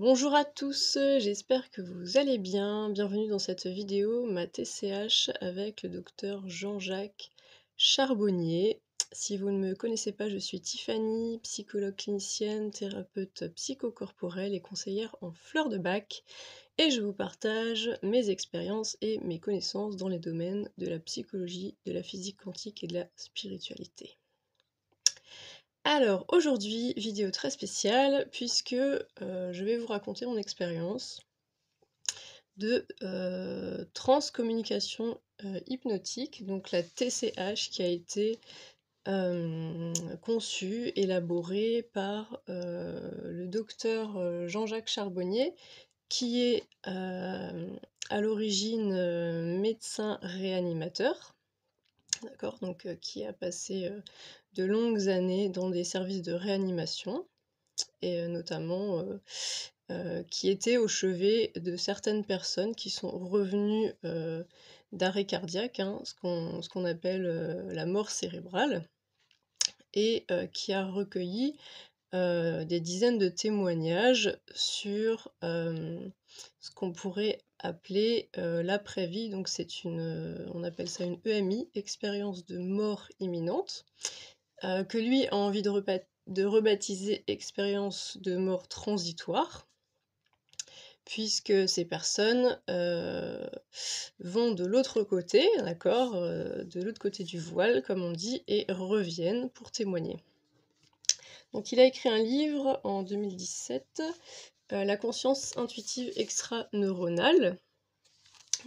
Bonjour à tous, j'espère que vous allez bien. Bienvenue dans cette vidéo, ma TCH avec le docteur Jean-Jacques Charbonnier. Si vous ne me connaissez pas, je suis Tiffany, psychologue clinicienne, thérapeute psychocorporelle et conseillère en fleurs de bac. Et je vous partage mes expériences et mes connaissances dans les domaines de la psychologie, de la physique quantique et de la spiritualité. Alors aujourd'hui, vidéo très spéciale puisque je vais vous raconter mon expérience de transcommunication hypnotique, donc la TCH qui a été conçue, élaborée par le docteur Jean-Jacques Charbonnier, qui est à l'origine médecin réanimateur, d'accord, donc qui a passé de longues années dans des services de réanimation et notamment qui était au chevet de certaines personnes qui sont revenues d'arrêt cardiaque, hein, ce qu'on appelle la mort cérébrale, et qui a recueilli des dizaines de témoignages sur ce qu'on pourrait appeler l'après-vie. Donc c'est on appelle ça une EMI, expérience de mort imminente, que lui a envie de rebaptiser expérience de mort transitoire, puisque ces personnes vont de l'autre côté, d'accord, de l'autre côté du voile, comme on dit, et reviennent pour témoigner. Donc il a écrit un livre en 2017, La conscience intuitive extra-neuronale,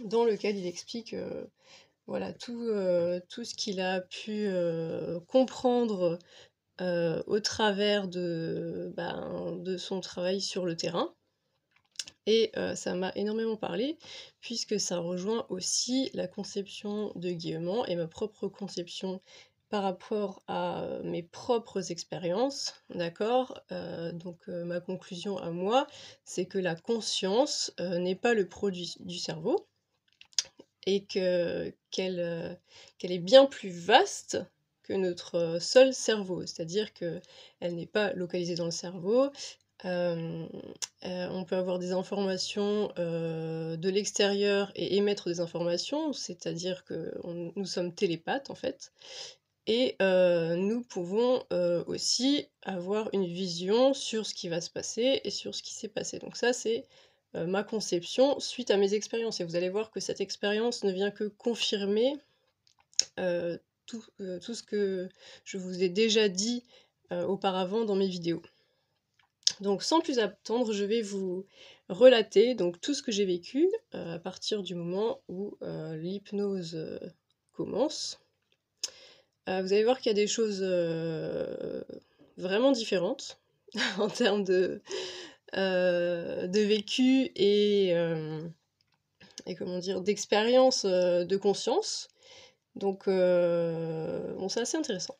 dans lequel il explique voilà, tout ce qu'il a pu comprendre au travers de son travail sur le terrain. Et ça m'a énormément parlé, puisque ça rejoint aussi la conception de Guillemot et ma propre conception par rapport à mes propres expériences, d'accord? Donc ma conclusion à moi, c'est que la conscience n'est pas le produit du cerveau, et qu'elle est bien plus vaste que notre seul cerveau. C'est-à-dire qu'elle n'est pas localisée dans le cerveau. On peut avoir des informations de l'extérieur et émettre des informations, c'est-à-dire que nous sommes télépathes en fait, et nous pouvons aussi avoir une vision sur ce qui va se passer et sur ce qui s'est passé. Donc ça, c'est ma conception suite à mes expériences, et vous allez voir que cette expérience ne vient que confirmer tout ce que je vous ai déjà dit auparavant dans mes vidéos. Donc sans plus attendre, je vais vous relater donc tout ce que j'ai vécu à partir du moment où l'hypnose commence. Vous allez voir qu'il y a des choses vraiment différentes en termes de vécu et comment dire, d'expérience de conscience. Donc bon, c'est assez intéressant.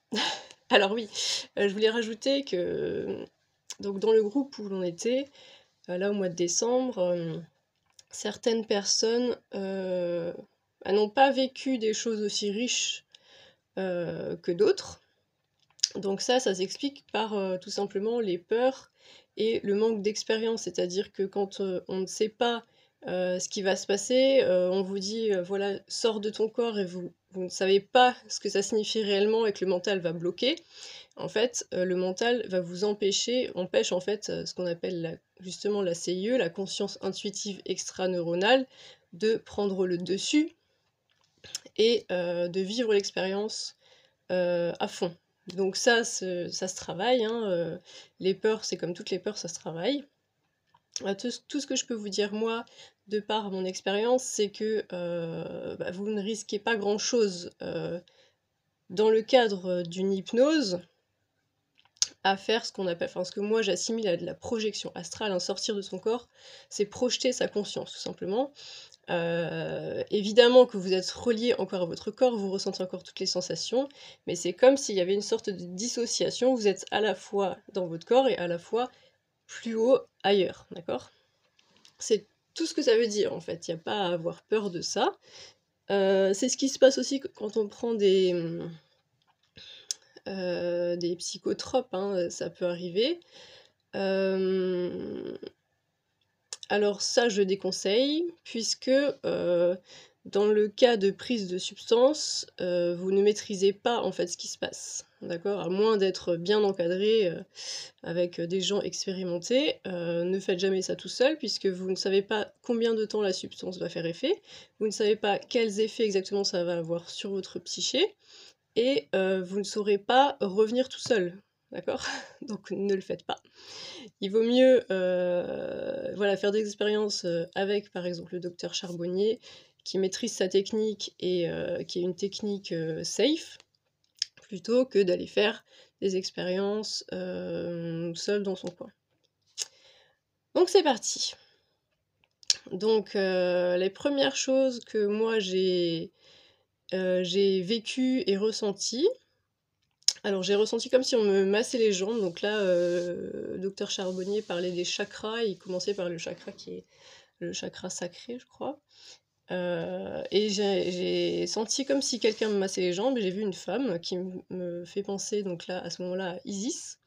Alors oui, je voulais rajouter que donc dans le groupe où l'on était, là au mois de décembre, certaines personnes n'ont pas vécu des choses aussi riches que d'autres. Donc ça s'explique par tout simplement les peurs et le manque d'expérience. C'est-à-dire que quand on ne sait pas ce qui va se passer, on vous dit voilà, sors de ton corps, et vous ne savez pas ce que ça signifie réellement et que le mental va bloquer. En fait, le mental va vous empêche en fait ce qu'on appelle justement la CIE, la conscience intuitive extraneuronale, de prendre le dessus et de vivre l'expérience à fond. Donc ça se travaille, hein, les peurs, c'est comme toutes les peurs, ça se travaille. Tout ce que je peux vous dire, moi, de par mon expérience, c'est que vous ne risquez pas grand-chose dans le cadre d'une hypnose à faire ce qu'on appelle, enfin ce que moi j'assimile à de la projection astrale, un sortir de son corps, c'est projeter sa conscience, tout simplement. Évidemment que vous êtes relié encore à votre corps, vous ressentez encore toutes les sensations, mais c'est comme s'il y avait une sorte de dissociation, vous êtes à la fois dans votre corps et à la fois plus haut ailleurs, d'accord? C'est tout ce que ça veut dire en fait, il n'y a pas à avoir peur de ça. C'est ce qui se passe aussi quand on prend des psychotropes, hein, ça peut arriver. Alors ça, je déconseille puisque, dans le cas de prise de substance, vous ne maîtrisez pas, en fait, ce qui se passe, d'accord? À moins d'être bien encadré, avec, des gens expérimentés, ne faites jamais ça tout seul puisque vous ne savez pas combien de temps la substance va faire effet, vous ne savez pas quels effets exactement ça va avoir sur votre psyché et vous ne saurez pas revenir tout seul, d'accord? Donc ne le faites pas. Il vaut mieux, voilà, faire des expériences, avec, par exemple, le docteur Charbonnier qui maîtrise sa technique et qui est une technique, safe, plutôt que d'aller faire des expériences, seul dans son coin. Donc c'est parti. Donc les premières choses que moi j'ai vécues et ressenties, alors j'ai ressenti comme si on me massait les jambes, donc là, docteur Charbonnier parlait des chakras, il commençait par le chakra qui est le chakra sacré, je crois. Et j'ai senti comme si quelqu'un me massait les jambes et j'ai vu une femme qui me fait penser donc là, à ce moment-là, à Isis.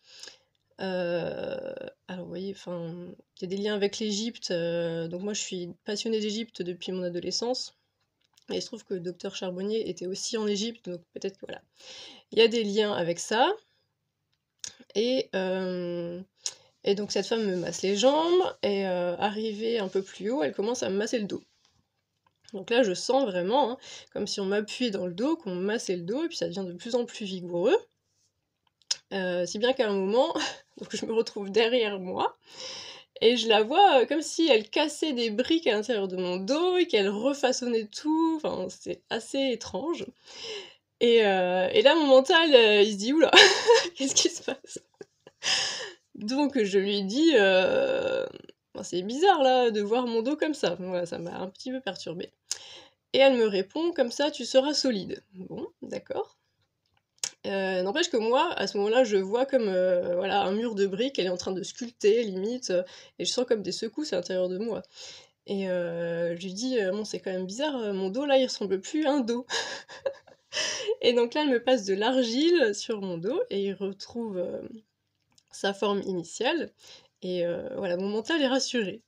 Alors vous voyez, enfin, il y a des liens avec l'Égypte, donc moi je suis passionnée d'Égypte depuis mon adolescence et il se trouve que le docteur Charbonnier était aussi en Égypte, donc peut-être que voilà. Il y a des liens avec ça et donc cette femme me masse les jambes et arrivée un peu plus haut, elle commence à me masser le dos. Donc là, je sens vraiment, hein, comme si on m'appuyait dans le dos, qu'on me massait le dos, et puis ça devient de plus en plus vigoureux. Si bien qu'à un moment, donc je me retrouve derrière moi, et je la vois comme si elle cassait des briques à l'intérieur de mon dos, et qu'elle refaçonnait tout, enfin, c'est assez étrange. Et là, mon mental, il se dit: «Ouh là, qu'est-ce qui se passe?» Donc je lui dis: «Ben, c'est bizarre là, de voir mon dos comme ça». Voilà, ça m'a un petit peu perturbée. Et elle me répond: «Comme ça, tu seras solide». Bon, d'accord. N'empêche que moi, à ce moment-là, je vois comme, voilà, un mur de briques, elle est en train de sculpter limite, et je sens comme des secousses à l'intérieur de moi. Et je lui dis: «Bon, c'est quand même bizarre, mon dos là, il ressemble plus à un dos». Et donc là, elle me passe de l'argile sur mon dos et il retrouve, sa forme initiale et voilà, mon mental est rassuré.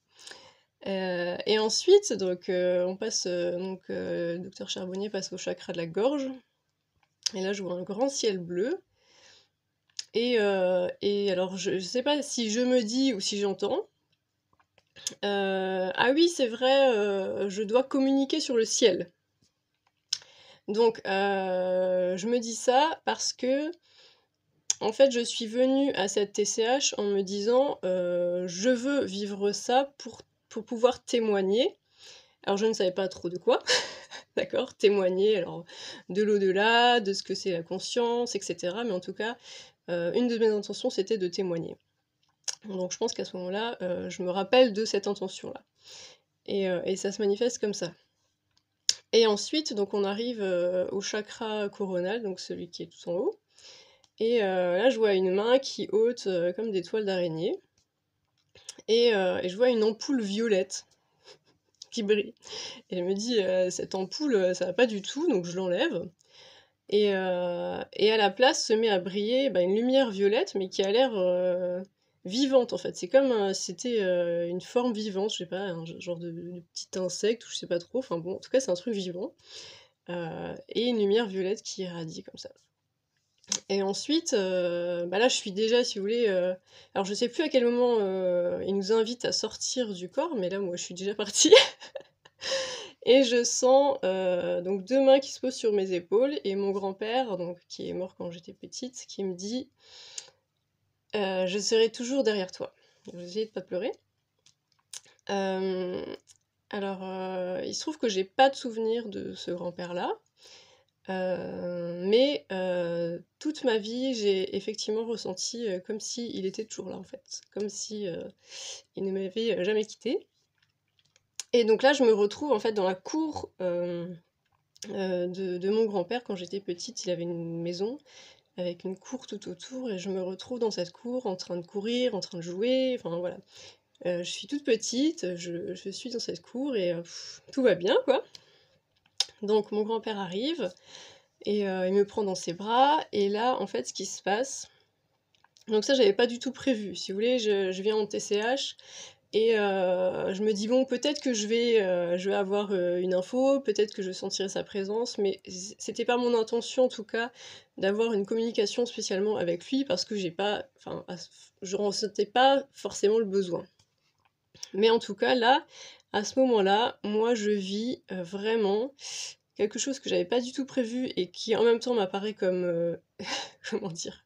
Et ensuite donc on passe, le docteur Charbonnier passe au chakra de la gorge et là, je vois un grand ciel bleu et alors je sais pas si je me dis ou si j'entends, «Ah oui, c'est vrai, je dois communiquer sur le ciel». Donc je me dis ça parce que en fait, je suis venue à cette TCH en me disant, «Je veux vivre ça pour pouvoir témoigner». Alors je ne savais pas trop de quoi, d'accord? Témoigner, alors de l'au-delà, de ce que c'est la conscience, et cetera, mais en tout cas, une de mes intentions, c'était de témoigner. Donc je pense qu'à ce moment-là, je me rappelle de cette intention-là et ça se manifeste comme ça. Et ensuite, donc on arrive, au chakra coronal, donc celui qui est tout en haut et là, je vois une main qui ôte, comme des toiles d'araignée et je vois une ampoule violette qui brille et je me dis: «Cette ampoule, ça va pas du tout», donc je l'enlève et à la place se met à briller, bah, une lumière violette, mais qui a l'air, vivante, en fait. C'est comme, c'était, une forme vivante, je sais pas, un genre de petit insecte ou je sais pas trop, enfin bon, en tout cas, c'est un truc vivant, et une lumière violette qui irradie comme ça. Et ensuite, bah, là, je suis déjà, si vous voulez, alors je sais plus à quel moment, il nous invite à sortir du corps, mais là, moi, je suis déjà partie et je sens, donc 2 mains qui se posent sur mes épaules et mon grand-père, donc qui est mort quand j'étais petite, qui me dit: «Je serai toujours derrière toi». Je vais essayer de pas pleurer. Hem, alors, il se trouve que j'ai pas de souvenir de ce grand-père-là, mais toute ma vie, j'ai effectivement ressenti, comme s'il était toujours là, en fait. Comme si, il ne m'avait, jamais quittée et donc là, je me retrouve, en fait, dans la cour, de mon grand-père. Quand j'étais petite, il avait une maison avec une cour tout autour et je me retrouve dans cette cour en train de courir, en train de jouer, enfin voilà. Je suis toute petite, je suis dans cette cour et tout va bien, quoi. Donc mon grand-père arrive et il me prend dans ses bras et là, en fait, ce qui se passe donc ça, j'avais pas du tout prévu. Si vous voulez, je viens en TCH, Et je me dis: «Bon, peut-être que je vais avoir, une info, peut-être que je sentirai sa présence», mais c'était pas mon intention, en tout cas, d'avoir une communication spécialement avec lui parce que j'ai pas enfin, je ressentais pas forcément le besoin. Mais en tout cas, là, à ce moment-là, moi, je vis, vraiment quelque chose que j'avais pas du tout prévu et qui, en même temps, m'apparaît comme, comment dire?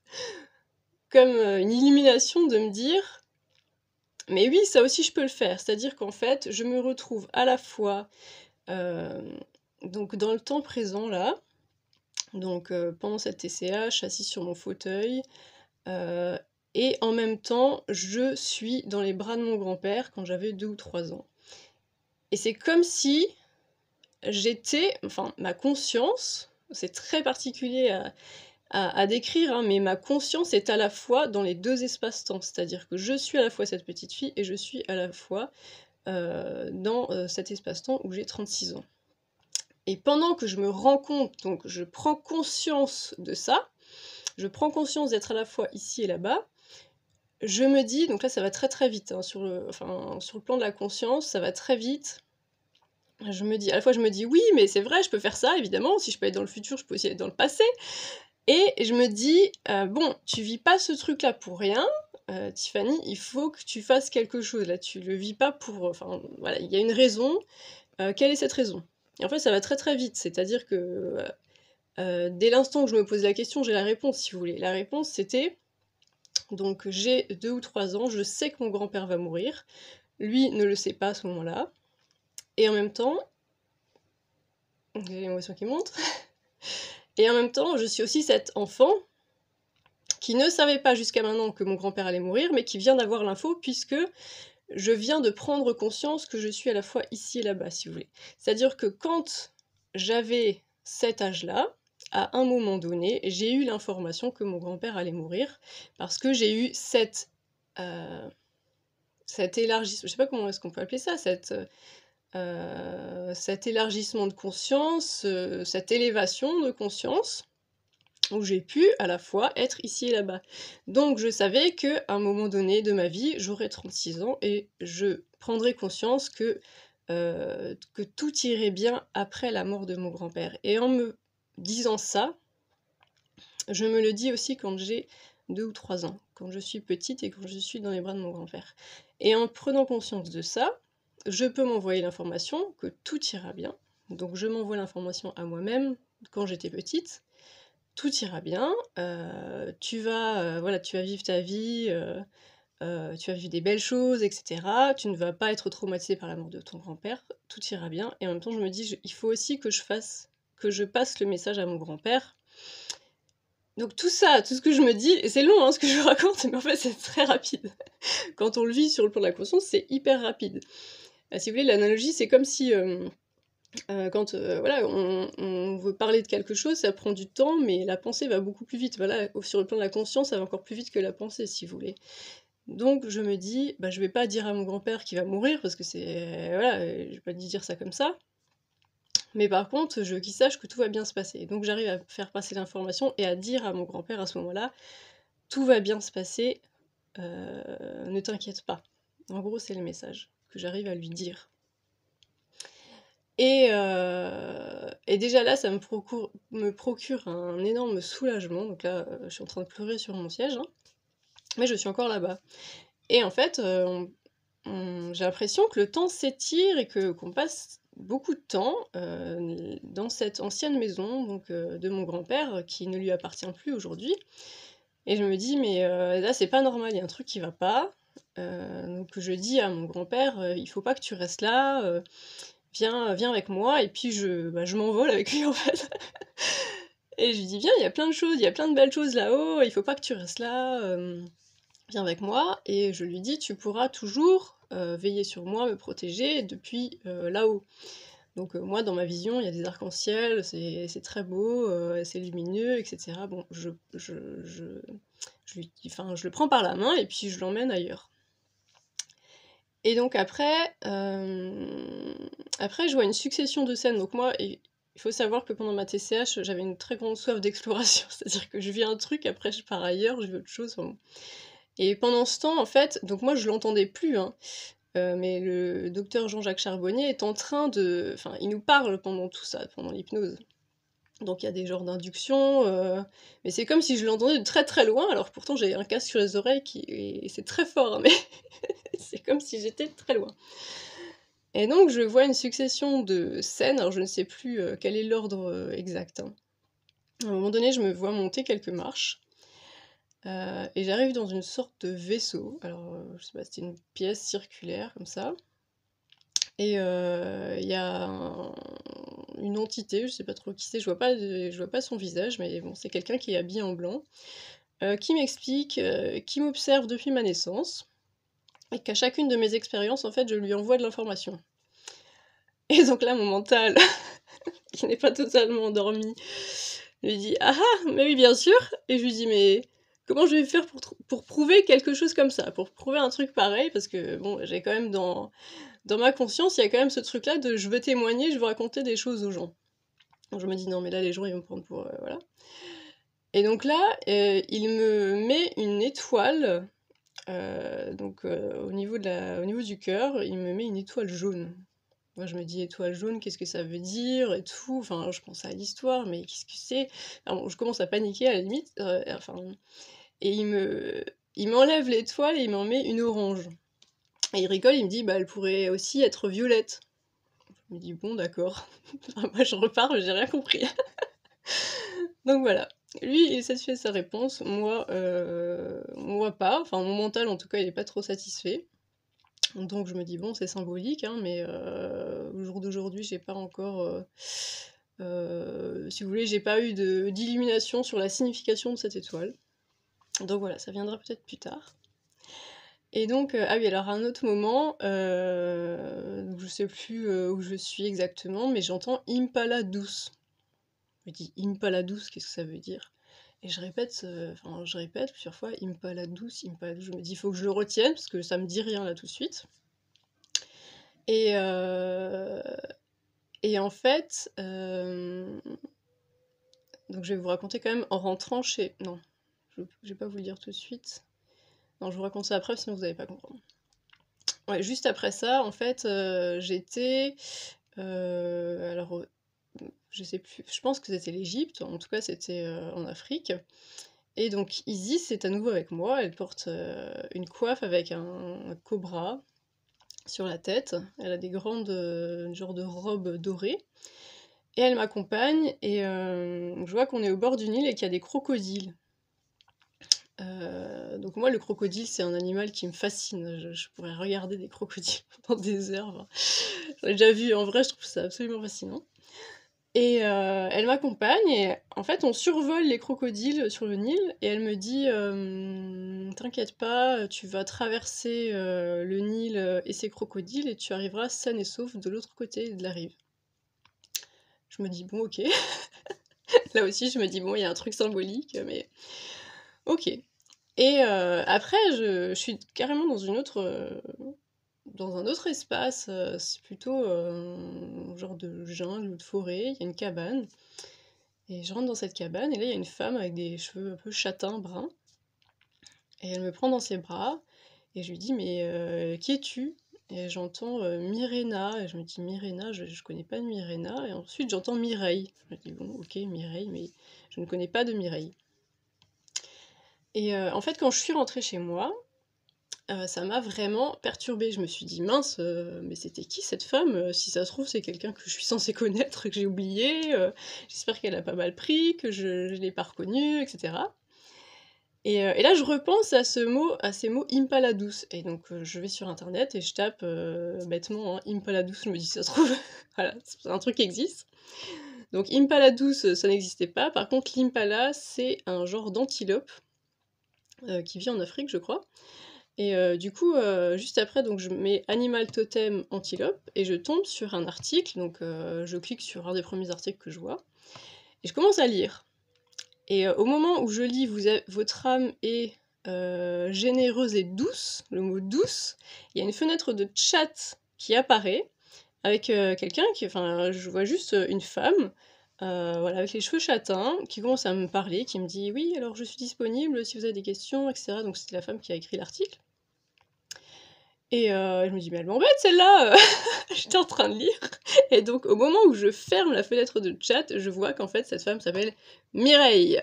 Comme, une illumination de me dire: «Mais oui, ça aussi je peux le faire». C'est-à-dire qu'en fait, je me retrouve à la fois, hem, donc dans le temps présent là, donc pendant cette TCH, assise sur mon fauteuil, heu et en même temps, je suis dans les bras de mon grand-père quand j'avais 2 ou 3 ans. Et c'est comme si j'étais enfin ma conscience, c'est très particulier à décrire, hein, mais ma conscience est à la fois dans les 2 espaces-temps. C'est-à-dire que je suis à la fois cette petite fille et je suis à la fois, dans, cet espace-temps où j'ai 36 ans. Et pendant que je me rends compte, donc je prends conscience de ça, je prends conscience d'être à la fois ici et là-bas, je me dis donc là ça va très, très vite, hein, sur le plan de la conscience, ça va très vite. Je me dis à la fois je me dis: «Oui, mais c'est vrai, je peux faire ça évidemment, si je peux être dans le futur, je peux aussi être dans le passé». Et je me dis: «Bon, tu vis pas ce truc-là pour rien, Tiffany, il faut que tu fasses quelque chose là, tu le vis pas pour, enfin voilà, il y a une raison, quelle est cette raison?» Et en fait, ça va très, très vite, c'est-à-dire que, dès l'instant où je me pose la question, j'ai la réponse si vous voulez. La réponse c'était donc j'ai 2 ou 3 ans, je sais que mon grand-père va mourir. Lui ne le sait pas à ce moment-là et en même temps j'ai l'émotion qui monte et en même temps, je suis aussi cet enfant qui ne savait pas jusqu'à maintenant que mon grand-père allait mourir, mais qui vient d'avoir l'info puisque je viens de prendre conscience que je suis à la fois ici et là-bas, si vous voulez. C'est-à-dire que quand j'avais cet âge-là, à un moment donné, j'ai eu l'information que mon grand-père allait mourir parce que j'ai eu euh, cet élargissement, je sais pas comment est-ce qu'on peut appeler ça, cet élargissement de conscience, cette élévation de conscience où j'ai pu à la fois être ici et là-bas. Donc je savais qu'à un moment donné de ma vie, j'aurais 36 ans et je prendrais conscience que tout irait bien après la mort de mon grand-père. Et en me disant ça, je me le dis aussi quand j'ai 2 ou 3 ans, quand je suis petite et quand je suis dans les bras de mon grand-père. Et en prenant conscience de ça, je peux m'envoyer l'information que tout ira bien. Donc je m'envoie l'information à moi-même quand j'étais petite, tout ira bien, voilà, tu vas vivre ta vie, tu vas vivre des belles choses et cetera. Tu ne vas pas être traumatisée par la mort de ton grand-père, tout ira bien et en même temps je me dis: «Il faut aussi que je passe le message à mon grand-père». Donc tout ça, tout ce que je me dis et c'est long, hein, ce que je vous raconte, mais en fait c'est très rapide. Quand on le vit sur le plan de la conscience, c'est hyper rapide. Si vous voulez, l'analogie, c'est comme si, quand, voilà, on veut parler de quelque chose, ça prend du temps, mais la pensée va beaucoup plus vite. Voilà, sur le plan de la conscience, ça va encore plus vite que la pensée, si vous voulez. Donc je me dis: «Bah, je vais pas dire à mon grand-père qu'il va mourir parce que c'est voilà, je vais pas lui dire ça comme ça, mais par contre, je veux qu'il sache que tout va bien se passer». Donc j'arrive à faire passer l'information et à dire à mon grand-père à ce moment-là: «Tout va bien se passer, ne t'inquiète pas». En gros, c'est le message que j'arrive à lui dire. Et déjà là, ça me procure un énorme soulagement. Donc là, je suis en train de pleurer sur mon siège, hein, mais je suis encore là-bas. Et en fait, j'ai l'impression que le temps s'étire et qu'on passe beaucoup de temps, dans cette ancienne maison donc de mon grand-père, qui ne lui appartient plus aujourd'hui. Et je me dis: «Mais là, c'est pas normal, il y a un truc qui va pas». Donc je dis à mon grand-père: «Il faut pas que tu restes là, viens avec moi» et puis je m'envole avec lui en fait. Et je lui dis: «Viens, il y a plein de choses, il y a plein de belles choses là-haut, il faut pas que tu restes là, viens avec moi» et je lui dis: «Tu pourras toujours, veiller sur moi, me protéger depuis, là-haut». Donc moi, dans ma vision, il y a des arcs-en-ciel, c'est très beau, c'est lumineux et cetera. Bon, je lui dis enfin, je le prends par la main et puis je l'emmène ailleurs. Et donc après je vois une succession de scènes. Donc moi, il faut savoir que pendant ma TCH, j'avais une très grande soif d'exploration. C'est-à-dire que je vis un truc, après je pars ailleurs, je vis autre chose, enfin bon. Et pendant ce temps, en fait, donc moi je l'entendais plus, hein. mais le docteur Jean-Jacques Charbonnier est en train de... Enfin, il nous parle pendant tout ça, pendant l'hypnose. Donc il y a des genres d'inductions, mais c'est comme si je l'entendais de très très loin, alors pourtant j'ai un casque sur les oreilles et c'est très fort, hein, mais c'est comme si j'étais très loin. Et donc je vois une succession de scènes, alors je ne sais plus quel est l'ordre exact, hein. À un moment donné, je me vois monter quelques marches, et j'arrive dans une sorte de vaisseau. Alors, je sais pas, c'était une pièce circulaire comme ça. Et il y a une entité, je sais pas trop qui c'est, je vois pas son visage, mais bon, c'est quelqu'un qui est habillé en blanc, qui m'explique, qui m'observe depuis ma naissance, et qu'à chacune de mes expériences, en fait, je lui envoie de l'information. Et donc là, mon mental, qui n'est pas totalement endormi, lui dit: «Ah ah, mais oui, bien sûr!» Et je lui dis: «Mais comment je vais faire pour prouver quelque chose comme ça? Pour prouver un truc pareil?» Parce que bon, j'ai quand même dans ma conscience, il y a quand même ce truc-là de je veux témoigner, je veux raconter des choses aux gens. Donc je me dis: «Non, mais là, les gens, ils vont me prendre pour, voilà». Et donc là, il me met une étoile, au niveau du cœur, il me met une étoile jaune. Moi, je me dis: «Étoile jaune, qu'est-ce que ça veut dire et tout?» Enfin, je pense à l'histoire, mais qu'est-ce que c'est? Enfin bon, je commence à paniquer à la limite, enfin, et il m'enlève l'étoile et il m'en met une orange. Et il rigole, il me dit: «Bah, elle pourrait aussi être violette». Je me dis: «Bon, d'accord». Moi, je repars, j'ai rien compris. Donc voilà. Lui, il est satisfait de sa réponse, moi pas. Enfin, mon mental, en tout cas, il est pas trop satisfait. Donc je me dis: «Bon, c'est symbolique, hein, mais au jour d'aujourd'hui, j'ai pas encore, si vous voulez, j'ai pas eu d'illumination sur la signification de cette étoile». Donc voilà, ça viendra peut-être plus tard. Et donc, ah oui, alors à un autre moment, donc je sais plus, où je suis exactement, mais j'entends Impala douce. Je me dis: «Impala douce, qu'est-ce que ça veut dire?» Et je répète plusieurs fois: Impala douce, Impala douce. Je me dis: «Il faut que je le retienne parce que ça me dit rien là tout de suite». Et en fait, donc je vais vous raconter quand même en rentrant chez... Non, je vais pas vous le dire tout de suite. Non, je vous raconte ça après, sinon vous allez pas comprendre. Ouais, juste après ça, en fait, j'étais, alors, je sais plus, je pense que c'était l'Égypte, en tout cas c'était, en Afrique. Et donc Isis est à nouveau avec moi, elle porte, une coiffe avec un cobra sur la tête. Elle a des grandes, genre de robes dorées. Et elle m'accompagne, et je vois qu'on est au bord du Nil et qu'il y a des crocodiles. Donc moi, le crocodile, c'est un animal qui me fascine. Je pourrais regarder des crocodiles pendant des heures. Enfin, j'en ai déjà vu en vrai, je trouve ça absolument fascinant. Et elle m'accompagne, et en fait, on survole les crocodiles sur le Nil, et elle me dit t'inquiète pas, tu vas traverser le Nil et ses crocodiles, et tu arriveras saine et sauve de l'autre côté de la rive. Je me dis bon, ok. Là aussi, je me dis bon, il y a un truc symbolique, mais ok. Et après, je suis carrément dans dans un autre espace, c'est plutôt un genre de jungle ou de forêt, il y a une cabane, et je rentre dans cette cabane, et là il y a une femme avec des cheveux un peu châtains, bruns, et elle me prend dans ses bras, et je lui dis: «Mais qui es-tu?» Et j'entends Myrena, et je me dis: Myrena, je connais pas de Myrena, et ensuite j'entends Mireille. Je me dis: bon, ok, Mireille, mais je ne connais pas de Mireille. Et en fait, quand je suis rentrée chez moi, ça m'a vraiment perturbée. Je me suis dit: «Mince, mais c'était qui cette femme? Si ça se trouve, c'est quelqu'un que je suis censée connaître, que j'ai oublié, j'espère qu'elle a pas mal pris, que je l'ai pas reconnue», et cetera. Et là, je repense à ces mots Impala douce, et donc je vais sur internet et je tape bêtement, hein, Impala douce, je me dis: «Ça se trouve, voilà, c'est un truc qui existe». Donc Impala douce, ça n'existait pas. Par contre, l'impala, c'est un genre d'antilope qui vit en Afrique, je crois. Et du coup, juste après, donc je mets animal totem antilope, et je tombe sur un article, donc je clique sur un des premiers articles que je vois, et je commence à lire. Et au moment où je lis votre âme est généreuse et douce, le mot douce, il y a une fenêtre de chat qui apparaît avec quelqu'un enfin, je vois juste une femme, voilà, avec les cheveux châtains, qui commence à me parler, qui me dit: «Oui, alors je suis disponible si vous avez des questions», etc. Donc c'était la femme qui a écrit l'article. Et je me dis: «Mais elle m'embête celle-là!» J'étais en train de lire et donc au moment où je ferme la fenêtre de chat, je vois qu'en fait cette femme s'appelle Mireille.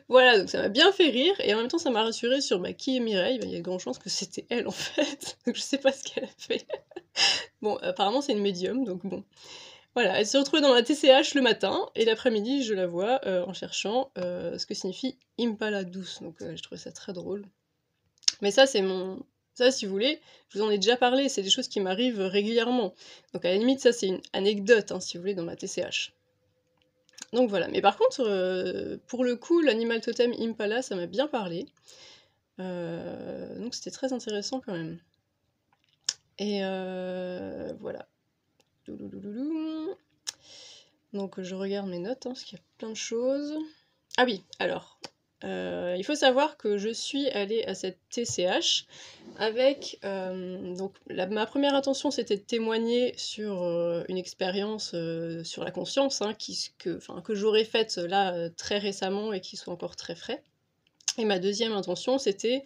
Voilà, donc ça m'a bien fait rire et en même temps ça m'a rassurée sur, bah, qui est Mireille? Bah, il y a de grandes chances que c'était elle en fait, donc je sais pas ce qu'elle a fait. Bon, apparemment c'est une médium, donc bon. Voilà, elle s'est retrouvée dans ma TCH le matin et l'après-midi je la vois, en cherchant, ce que signifie Impala douce, donc j'ai trouvé ça très drôle. Mais ça si vous voulez, je vous en ai déjà parlé, c'est des choses qui m'arrivent régulièrement. Donc à la limite ça c'est une anecdote, hein, si vous voulez, dans ma TCH. Donc voilà, mais par contre, pour le coup, l'animal totem Impala, ça m'a bien parlé. Donc c'était très intéressant quand même. Et voilà. Douloulouloulou. Donc je regarde mes notes, hein, parce qu'il y a plein de choses. Ah oui, alors, il faut savoir que je suis allée à cette TCH avec, donc ma première intention c'était de témoigner sur une expérience sur la conscience, hein, que j'aurais faite là très récemment et qui soit encore très frais. Et ma deuxième intention c'était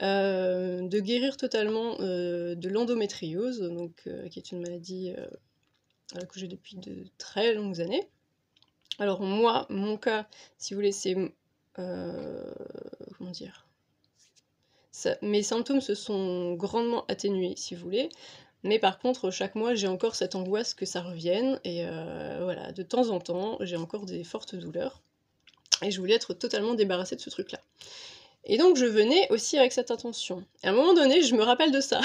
de guérir totalement de l'endométriose, donc, qui est une maladie que j'ai depuis de très longues années. Alors moi, mon cas, si vous voulez, c'est... comment dire, mes symptômes se sont grandement atténués, si vous voulez, mais par contre, chaque mois, j'ai encore cette angoisse que ça revienne, et voilà, de temps en temps, j'ai encore des fortes douleurs, et je voulais être totalement débarrassée de ce truc-là. Et donc, je venais aussi avec cette intention. Et à un moment donné, je me rappelle de ça.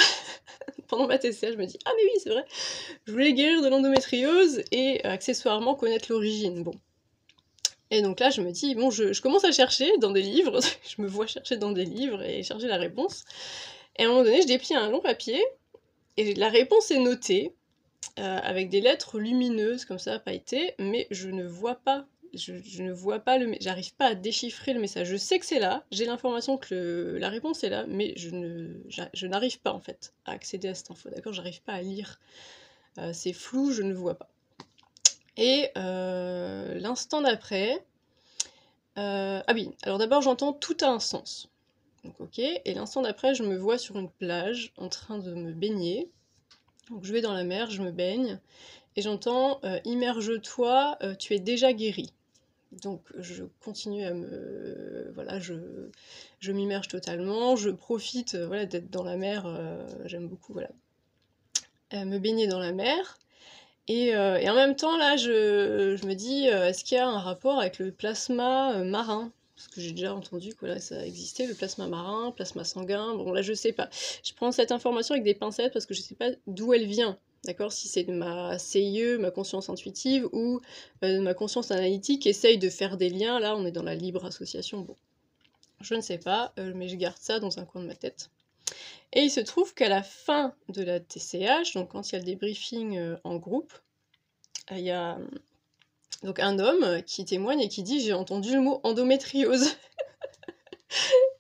Pendant ma TCA, je me dis « Ah mais oui, c'est vrai, je voulais guérir de l'endométriose et accessoirement connaître l'origine. » Bon. Et donc là, je me dis, bon, je commence à chercher dans des livres, je me vois chercher dans des livres et chercher la réponse. Et à un moment donné, je déplie un long papier, et la réponse est notée, avec des lettres lumineuses, comme ça, pailletées, mais je ne vois pas, ne vois pas j'arrive pas à déchiffrer le message. Je sais que c'est là, j'ai l'information que la réponse est là, mais je n'arrive pas, en fait, à accéder à cette info, d'accord? J'arrive pas à lire. C'est flou, je ne vois pas. Et l'instant d'après... ah oui, alors d'abord j'entends tout a un sens. Donc ok, et l'instant d'après je me vois sur une plage en train de me baigner. Donc je vais dans la mer, je me baigne, et j'entends immerge-toi, tu es déjà guéri. Donc je continue à me... Voilà, je m'immerge totalement, je profite voilà, d'être dans la mer, j'aime beaucoup voilà, me baigner dans la mer. Et en même temps, là, je me dis, est-ce qu'il y a un rapport avec le plasma marin? Parce que j'ai déjà entendu que là, ça existait, le plasma marin, plasma sanguin, bon là, je sais pas. Je prends cette information avec des pincettes parce que je sais pas d'où elle vient, d'accord? Si c'est de ma CIE, ma conscience intuitive, ou de ma conscience analytique qui essaye de faire des liens, là, on est dans la libre association, bon. Je ne sais pas, mais je garde ça dans un coin de ma tête. Et il se trouve qu'à la fin de la TCH, donc quand il y a le débriefing en groupe, il y a donc un homme qui témoigne et qui dit « J'ai entendu le mot endométriose ».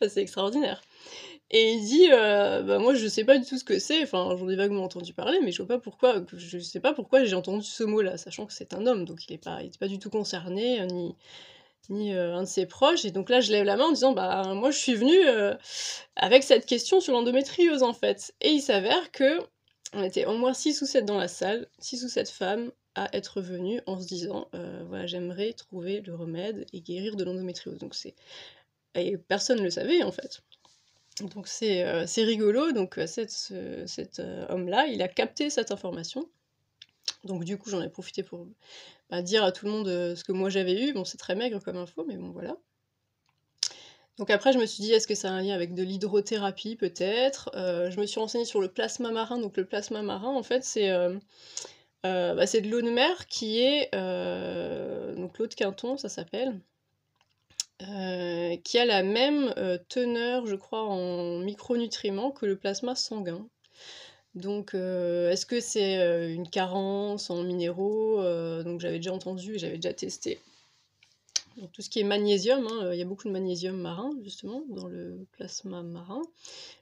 C'est extraordinaire. Et il dit bah moi je sais pas du tout ce que c'est, enfin j'en ai vaguement entendu parler, mais je sais pas pourquoi j'ai entendu ce mot-là, sachant que c'est un homme, donc il était pas du tout concerné, ni un de ses proches. Et donc là je lève la main en disant bah moi je suis venue avec cette question sur l'endométriose en fait. Et il s'avère que on était au moins 6 ou 7 dans la salle, 6 ou 7 femmes à être venues en se disant voilà, j'aimerais trouver le remède et guérir de l'endométriose. Donc et personne ne le savait en fait. Donc c'est rigolo, donc cet homme-là, il a capté cette information. Donc du coup j'en ai profité pour dire à tout le monde ce que moi j'avais eu. Bon, c'est très maigre comme info, mais bon voilà. Donc après je me suis dit est-ce que ça a un lien avec de l'hydrothérapie peut-être. Je me suis renseignée sur le plasma marin. Donc le plasma marin en fait c'est de l'eau de mer qui est donc l'eau de Quinton ça s'appelle, qui a la même teneur je crois en micronutriments que le plasma sanguin. Donc est-ce que c'est une carence en minéraux? Donc j'avais déjà entendu et j'avais déjà testé. Donc tout ce qui est magnésium, hein, il y a beaucoup de magnésium marin justement dans le plasma marin.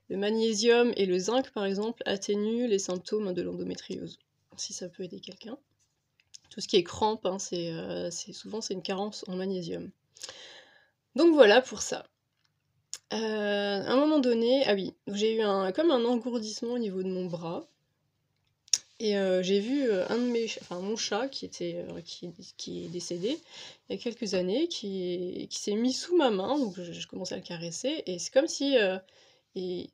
Le magnésium et le zinc par exemple atténuent les symptômes de l'endométriose, si ça peut aider quelqu'un. Tout ce qui est crampes, hein, souvent c'est une carence en magnésium. Donc voilà pour ça. À un moment donné, ah oui, j'ai eu comme un engourdissement au niveau de mon bras et j'ai vu, un de mes ch enfin mon chat qui est décédé il y a quelques années, qui s'est mis sous ma main, donc je commençais à le caresser et c'est comme si, il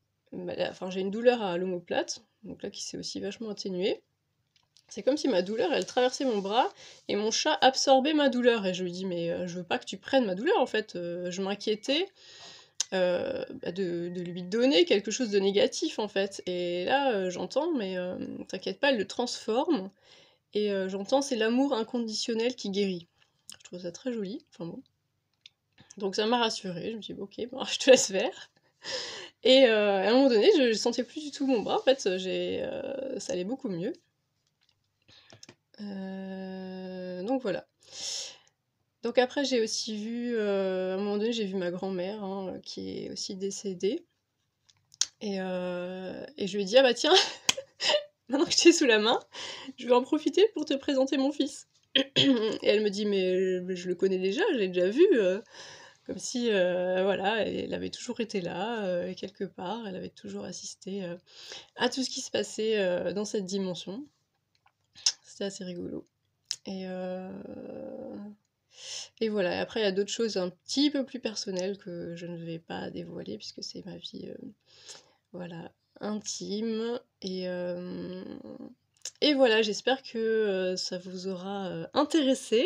enfin j'ai une douleur à l'omoplate, donc là qui s'est aussi vachement atténuée. C'est comme si ma douleur, elle traversait mon bras et mon chat absorbait ma douleur et je lui dis: «Mais, je veux pas que tu prennes ma douleur en fait, je m'inquiétais, bah, de lui donner quelque chose de négatif en fait» et là, j'entends: «Mais, t'inquiète pas, elle le transforme» et j'entends: «C'est l'amour inconditionnel qui guérit». Je trouve ça très joli, enfin bon. Donc ça m'a rassurée, je me dis: «Bon OK, bon je te laisse faire» et à un moment donné, je sentais plus du tout mon bras en fait, ça allait beaucoup mieux. Donc voilà. Donc après j'ai aussi vu, à un moment donné, j'ai vu ma grand-mère, hein, qui est aussi décédée et je lui ai dit: «Ah bah tiens, maintenant que je t'ai sous la main, je vais en profiter pour te présenter mon fils». Et elle me dit: «Mais je le connais déjà, je l'ai déjà vu», comme si, voilà, elle avait toujours été là, quelque part, elle avait toujours assisté, à tout ce qui se passait, dans cette dimension. C'était assez rigolo et heu et voilà et après il y a d'autres choses un petit peu plus personnelles que je ne vais pas dévoiler puisque c'est ma vie, voilà, intime et voilà, j'espère que, ça vous aura, intéressé